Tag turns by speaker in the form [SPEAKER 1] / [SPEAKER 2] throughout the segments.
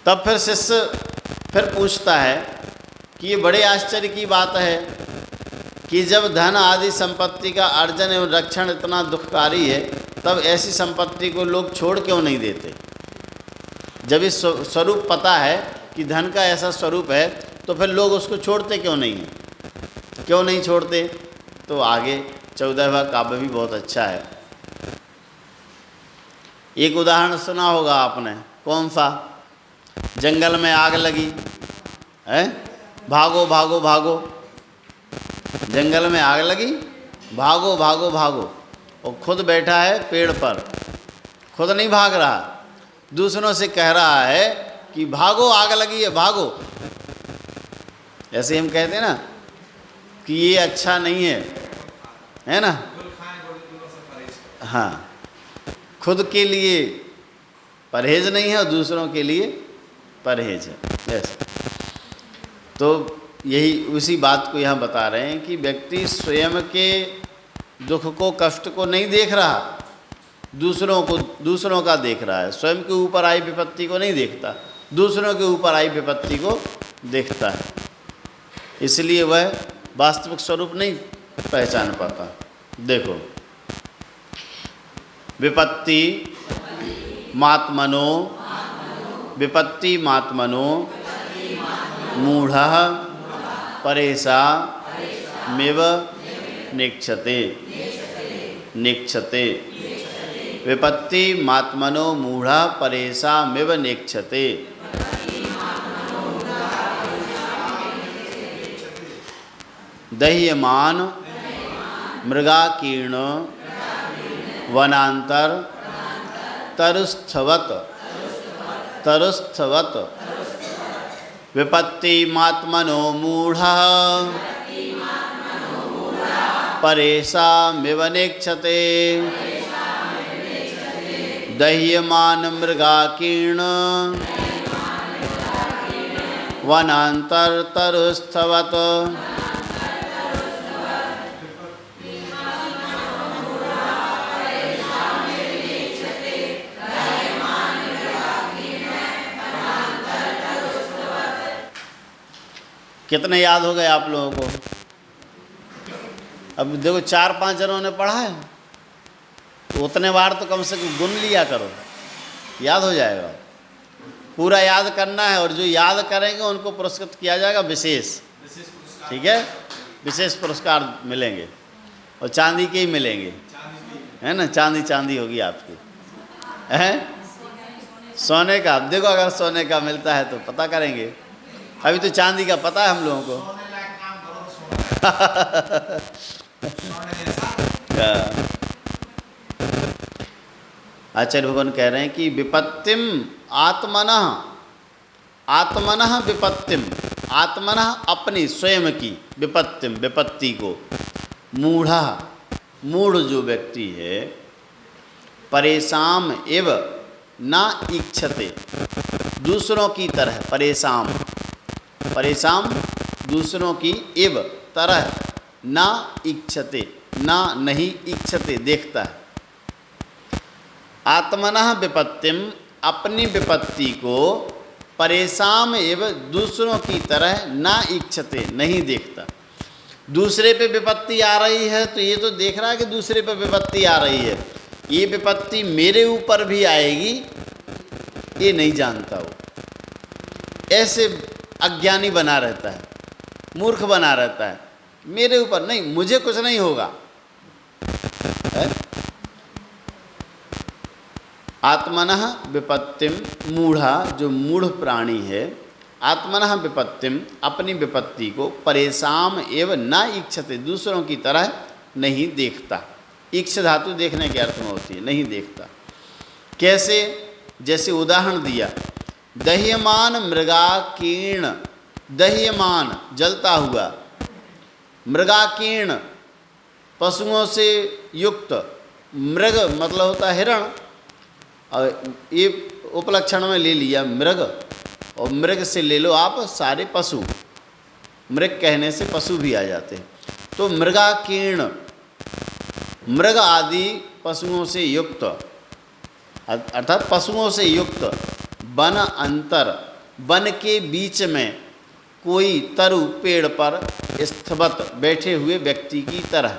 [SPEAKER 1] तब फिर शिष्य फिर पूछता है कि ये बड़े आश्चर्य की बात है कि जब धन आदि संपत्ति का अर्जन एवं रक्षण इतना दुखकारी है, तब ऐसी संपत्ति को लोग छोड़ क्यों नहीं देते। जब इस स्वरूप पता है कि धन का ऐसा स्वरूप है, तो फिर लोग उसको छोड़ते क्यों नहीं हैं, क्यों नहीं छोड़ते। तो आगे 14वां काव्य भी बहुत अच्छा है। एक उदाहरण सुना होगा आपने, कौन सा? जंगल में आग लगी है, भागो भागो भागो। जंगल में आग लगी, भागो भागो भागो, और खुद बैठा है पेड़ पर, खुद नहीं भाग रहा, दूसरों से कह रहा है कि भागो, आग लगी है, भागो। ऐसे हम कहते हैं ना कि ये अच्छा नहीं है ना। हाँ, खुद के लिए परहेज नहीं है और दूसरों के लिए परहेज है। ऐसे तो यही उसी बात को यहाँ बता रहे हैं कि व्यक्ति स्वयं के दुख को, कष्ट को नहीं देख रहा, दूसरों का देख रहा है। स्वयं के ऊपर आई विपत्ति को नहीं देखता, दूसरों के ऊपर आई विपत्ति को देखता है। इसलिए वह वास्तविक स्वरूप नहीं पहचान पाता। देखो, विपत्ति मात्मनो मूढ़ः परेशा मेव नेक्षते। विपत्ति मात्मनो मूढ़ः परेशा मेव नेक्षते। दह्यमान मृगाकीर्ण वनांतर तरुस्थवत विपत्ति मात्मनो मूढ़ः परेशामिव नेक्षते। दह्यमान मृगाकीर्ण वनांतर तरुस्थवत। कितने याद हो गए आप लोगों को? अब देखो 4-5 जनों ने पढ़ा है, तो उतने बार तो कम से कम गुन लिया करो, याद हो जाएगा। पूरा याद करना है, और जो याद करेंगे उनको पुरस्कृत किया जाएगा विशेष। ठीक है, विशेष पुरस्कार मिलेंगे, और चांदी के ही मिलेंगे, है ना। चांदी होगी आपकी, है सोने का। अब देखो, अगर सोने का मिलता है तो पता करेंगे। अभी तो चांदी का पता है हम लोगों को। आचार्य भगवान कह रहे हैं कि विपत्तिम आत्मनः विपत्तिम, आत्मनः अपनी स्वयं की, विपत्ति को, मूढ़ जो व्यक्ति है, परेशान एव ना इच्छते, दूसरों की तरह, परेशान दूसरों की एव तरह, ना इच्छते, ना नहीं इच्छते, देखता है। आत्मनः विपत्तिम, अपनी विपत्ति को, परेशान एव दूसरों की तरह, ना इच्छते, नहीं देखता। दूसरे पे विपत्ति आ रही है तो ये तो देख रहा है कि दूसरे पे विपत्ति आ रही है, ये विपत्ति मेरे ऊपर भी आएगी ये नहीं जानता। वो ऐसे अज्ञानी बना रहता है, मूर्ख बना रहता है, मेरे ऊपर नहीं, मुझे कुछ नहीं होगा। आत्मनः विपत्तिम मूढ़ा, जो मूढ़ प्राणी है, आत्मनः विपत्तिम, अपनी विपत्ति को, परेशान एवं न इच्छते, दूसरों की तरह नहीं देखता। इक्ष धातु देखने के अर्थ में होती है, नहीं देखता। कैसे? जैसे उदाहरण दिया, दह्यमान मृगाकीर्ण, दह्यमान जलता हुआ, मृगाकीर्ण पशुओं से युक्त, मृग मतलब होता है हिरण, और ये उपलक्षण में ले लिया मृग, और मृग से ले लो आप सारे पशु, मृग कहने से पशु भी आ जाते हैं। तो मृगाकीर्ण, मृग आदि पशुओं से युक्त, अर्थात पशुओं से युक्त, वन अंतर, वन के बीच में कोई तरु पेड़ पर स्थित बैठे हुए व्यक्ति की तरह,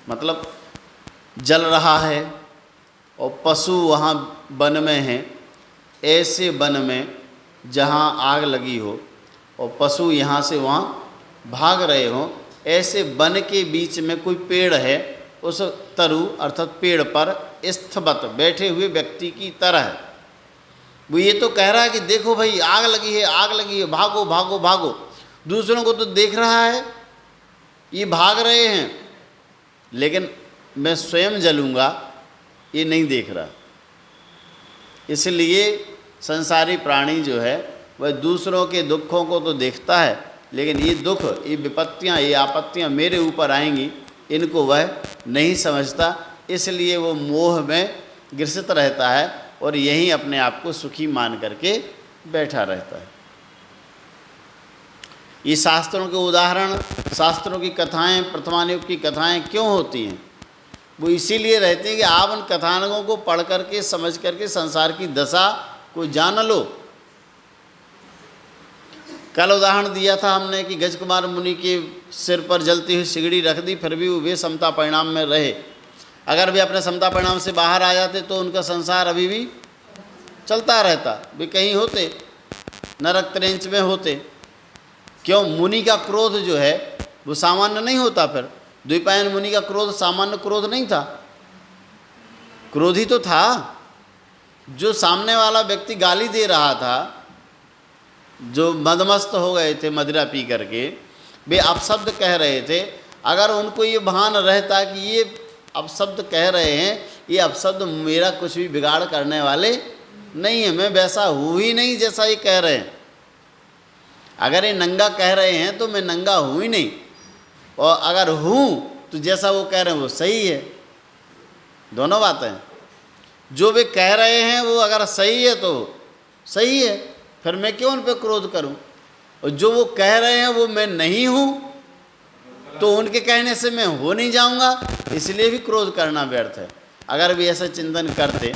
[SPEAKER 1] मतलब जल रहा है और पशु वहाँ वन में हैं, ऐसे वन में जहाँ आग लगी हो और पशु यहाँ से वहाँ भाग रहे हों, ऐसे वन के बीच में कोई पेड़ है, उस तरु अर्थात पेड़ पर स्थित बैठे हुए व्यक्ति की तरह। वो ये तो कह रहा है कि देखो भाई आग लगी है, आग लगी है, भागो भागो भागो। दूसरों को तो देख रहा है, ये भाग रहे हैं, लेकिन मैं स्वयं जलूँगा ये नहीं देख रहा। इसलिए संसारी प्राणी जो है वह दूसरों के दुखों को तो देखता है, लेकिन ये दुख, ये विपत्तियाँ, ये आपत्तियाँ मेरे ऊपर आएंगी, इनको वह नहीं समझता। इसलिए वो मोह में ग्रसित रहता है और यहीं अपने आप को सुखी मान करके बैठा रहता है। ये शास्त्रों के उदाहरण, शास्त्रों की कथाएं, प्रथमायुग की कथाएं क्यों होती हैं? वो इसीलिए रहते हैं कि आप उन कथानकों को पढ़ करके, समझ करके संसार की दशा को जान लो। कल उदाहरण दिया था हमने कि गज कुमार मुनि के सिर पर जलती हुई सिगड़ी रख दी, फिर भी वे समता परिणाम में रहे। अगर वे अपने समता परिणाम से बाहर आ जाते तो उनका संसार अभी भी चलता रहता, वे कहीं होते, नरक त्रेंच में होते। क्यों? मुनि का क्रोध जो है वो सामान्य नहीं होता। फिर द्विपायन मुनि का क्रोध सामान्य क्रोध नहीं था, क्रोधी तो था। जो सामने वाला व्यक्ति गाली दे रहा था, जो मदमस्त हो गए थे मदिरा पी करके, वे अपशब्द कह रहे थे, अगर उनको ये भान रहता कि ये अपशब्द कह रहे हैं, ये अपशब्द मेरा कुछ भी बिगाड़ करने वाले नहीं है, मैं वैसा हूँ ही नहीं जैसा ये कह रहे हैं। अगर ये नंगा कह रहे हैं तो मैं नंगा हूँ ही नहीं, और अगर हूँ तो जैसा वो कह रहे हैं वो सही है। दोनों बातें, जो वे कह रहे हैं वो अगर सही है तो सही है, फिर मैं क्यों उन पर क्रोध करूं? और जो वो कह रहे हैं वो मैं नहीं हूं, तो उनके कहने से मैं हो नहीं जाऊंगा, इसलिए भी क्रोध करना व्यर्थ है। अगर वे ऐसा चिंतन करते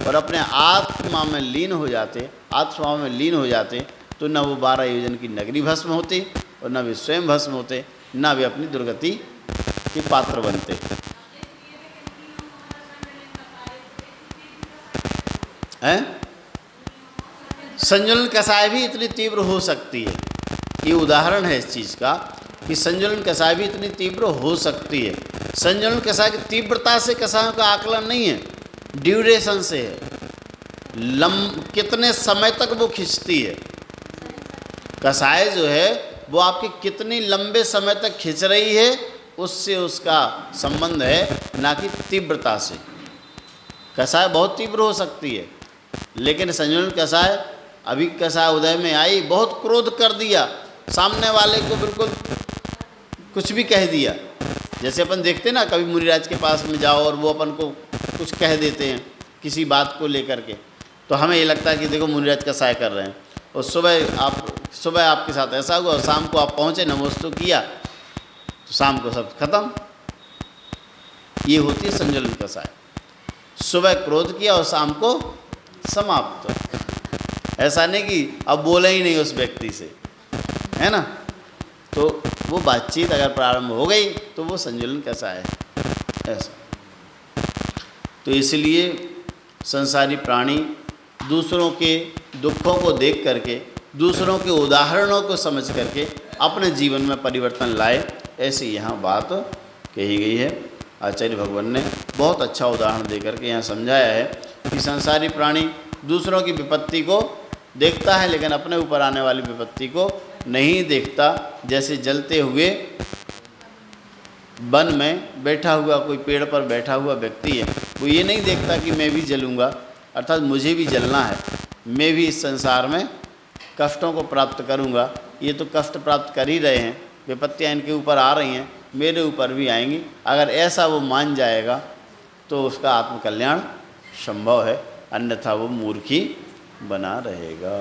[SPEAKER 1] और अपने आत्मा में लीन हो जाते, आत्मा में लीन हो जाते, तो न वो 12 योजन की नगरी भस्म होती और न वे स्वयं भस्म होते, न वे अपनी दुर्गति के पात्र बनते। हैं? संजुलन कसाय भी इतनी तीव्र हो सकती है, ये उदाहरण है इस चीज़ का कि संजुलन कसाय भी इतनी तीव्र हो सकती है। संजुलन कसाय की तीव्रता से कसायों का आकलन नहीं है, ड्यूरेशन से है, कितने समय तक वो खिंचती है। कसाय जो है वो आपकी कितनी लंबे समय तक खिंच रही है, उससे उसका संबंध है, ना कि तीव्रता से। कसाय बहुत तीव्र हो सकती है, लेकिन संजुलन कसाय, अभी कसाय उदय में आई, बहुत क्रोध कर दिया, सामने वाले को बिल्कुल कुछ भी कह दिया। जैसे अपन देखते ना, कभी मुनिराज के पास में जाओ और वो अपन को कुछ कह देते हैं किसी बात को लेकर के, तो हमें ये लगता है कि देखो मुनिराज कसाय कर रहे हैं। और सुबह आपके साथ ऐसा हुआ और शाम को आप पहुँचे, नमोस्तु किया, तो शाम को सब खत्म। ये होती है संजुलन कसाय। सुबह क्रोध किया और शाम को समाप्त। ऐसा नहीं कि अब बोले ही नहीं उस व्यक्ति से, है ना। तो वो बातचीत अगर प्रारंभ हो गई तो वो संजुलन कसाय है, ऐसा। तो इसलिए संसारी प्राणी दूसरों के दुखों को देख करके, दूसरों के उदाहरणों को समझ करके अपने जीवन में परिवर्तन लाए, ऐसी यहाँ बात कही गई है। आचार्य भगवान ने बहुत अच्छा उदाहरण दे करके यहाँ समझाया है कि संसारी प्राणी दूसरों की विपत्ति को देखता है, लेकिन अपने ऊपर आने वाली विपत्ति को नहीं देखता। जैसे जलते हुए वन में बैठा हुआ, कोई पेड़ पर बैठा हुआ व्यक्ति है, वो ये नहीं देखता कि मैं भी जलूँगा, अर्थात मुझे भी जलना है, मैं भी इस संसार में कष्टों को प्राप्त करूँगा। ये तो कष्ट प्राप्त कर ही रहे हैं, विपत्तियाँ इनके ऊपर आ रही हैं, मेरे ऊपर भी आएंगी। अगर ऐसा वो मान जाएगा तो उसका आत्मकल्याण संभव है, अन्यथा वो मूर्खी बना रहेगा।